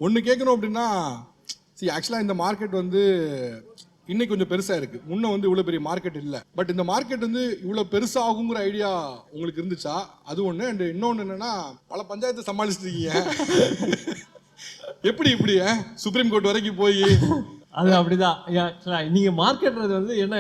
ஒன்று கேட்கணும் அப்படின்னா ஆக்சுவலாக இந்த மார்க்கெட் வந்து இன்னைக்கு கொஞ்சம் பெருசாக இருக்கு. முன்ன வந்து இவ்வளோ பெரிய மார்க்கெட் இல்லை. பட் இந்த மார்க்கெட் வந்து இவ்வளோ பெருசாகுங்கிற ஐடியா உங்களுக்கு இருந்துச்சா? அது ஒன்று. அண்ட் இன்னொன்று என்னன்னா, பல பஞ்சாயத்தை சமாளிச்சிருக்கீங்க. எப்படி இப்படி சுப்ரீம் கோர்ட் வரைக்கும் போய் அது அப்படிதான். நீங்க மார்க்கெட்றது வந்து என்ன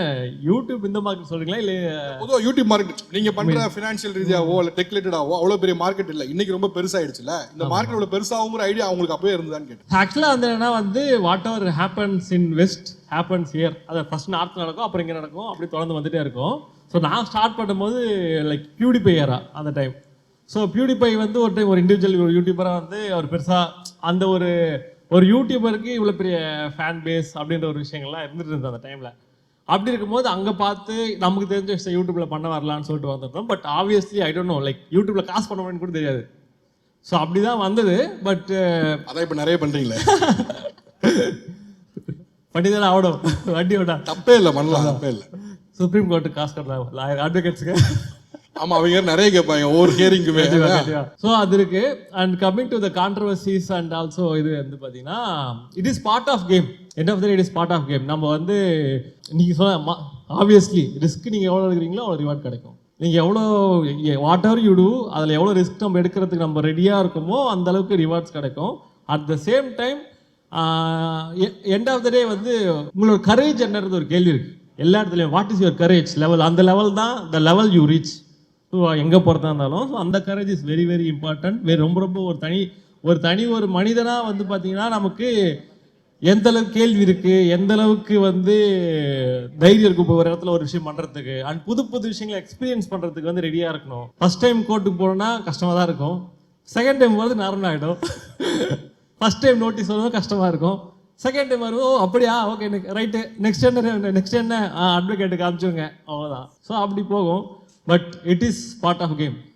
யூடியூப் இந்த மார்க்கெட் சொல்றீங்களா இல்ல பொதுவாக யூடியூப் மார்க்கெட் நீங்க பண்ற ஃபினான்ஷியல் ரீதியாவோ இல்லை டெக் ரிலேட்டடாவோ அவ்வளோ பெரிய மார்க்கெட் இல்லை. இன்னைக்கு ரொம்ப பெருசாயிடுச்சுல. இந்த மார்க்கெட் இவ்வளோ பெருசாகுங்கிற ஐடியா அவங்களுக்கு அப்பவே இருந்ததான்னு கேட்டேன். ஆக்சுவலா வந்து என்னன்னா வந்து what ever happens in west happens here. அது ஃபர்ஸ்ட் நார்த் நடக்கும், அப்புறம் இங்கே நடக்கும், அப்படி தொடர்ந்து வந்துட்டே இருக்கும். ஸோ நான் ஸ்டார்ட் பண்ணும்போது லைக் பியூடிஃபை ஏரா அந்த டைம். ஸோ பியூடிஃபை வந்து ஒரு டைம் ஒரு இண்டிவிஜுவல் யூடியூபராக வந்து அவர் பெருசாக அந்த ஒரு யூடியூபருக்கு இவ்வளோ பெரிய ஃபேன் பேஸ் அப்படின்ற ஒரு விஷயங்கள்லாம் இருந்துட்டு இருந்தது அந்த டைமில். அப்படி இருக்கும்போது அங்கே பார்த்து நமக்கு தெரிஞ்ச யூடியூப்பில் பண்ண வரலான்னு சொல்லிட்டு வந்துட்டோம். But obviously I don't know like யூடியூப்பில் காசு பண்ண முடியும்னு கூட தெரியாது. ஸோ அப்படி தான் வந்தது. பட் அதான் இப்போ நிறைய பண்ணுறீங்களே. பண்ணி தானே ஆகணும். வண்டியோட தப்பே இல்லை, பண்ணலாம், தப்பே இல்லை. சுப்ரீம் கோர்ட்டு காசு கட்டுறாங்க அட்வொகேட்ஸுக்கு. ஆமா, அவங்க நிறைய கேட்பாங்க ஒவ்வொரு ஹியரிங்குமே. ஸோ அது இருக்கு. And coming to the controversies and also இது வந்து பார்த்தீங்கன்னா it is part of game. End of the day it is part of game. நம்ம வந்து நீங்கள் சொன்ன ஆப்வியஸ்லி ரிஸ்க் நீங்கள் எவ்வளோ எடுக்கிறீங்களோ அவ்வளோ ரிவார்ட் கிடைக்கும். நீங்கள் எவ்வளோ வாட் எவர் யூ டூ அதில் எவ்வளோ ரிஸ்க் நம்ம எடுக்கிறதுக்கு நம்ம ரெடியாக இருக்கோமோ அந்த அளவுக்கு ரிவார்ட்ஸ் கிடைக்கும். At the same time end of the day வந்து உங்களோட கரேஜ் என்னறது ஒரு கேள்வி இருக்குது எல்லா இடத்துலையும். What is your courage level? அந்த லெவல் தான் the level you reach. So எங்கே போகிறதா இருந்தாலும் ஸோ அந்த courage is very very important. ரொம்ப ரொம்ப ஒரு மனிதனாக வந்து பார்த்தீங்கன்னா நமக்கு எந்த அளவுக்கு கேள்வி இருக்குது, எந்த அளவுக்கு வந்து தைரியம் இருக்குது இப்போ ஒரு இடத்துல ஒரு விஷயம் பண்ணுறதுக்கு. அண்ட் புது விஷயங்களை எக்ஸ்பீரியன்ஸ் பண்ணுறதுக்கு வந்து ரெடியாக இருக்கணும். ஃபஸ்ட் டைம் கோர்ட்டுக்கு போனோன்னா கஷ்டமாக தான் இருக்கும். செகண்ட் டைம் போகிறது நார்மல் ஆகிடும். ஃபஸ்ட் டைம் நோட்டீஸ் வரும்போது கஷ்டமாக இருக்கும். செகண்ட் டைம் வரும், ஓ அப்படியா, ஓகே ரைட்டு, நெக்ஸ்ட் என்ன அட்வொகேட்டுக்கு காமிச்சுங்க, அவ்வளோதான். ஸோ அப்படி போகும். But it is part of game.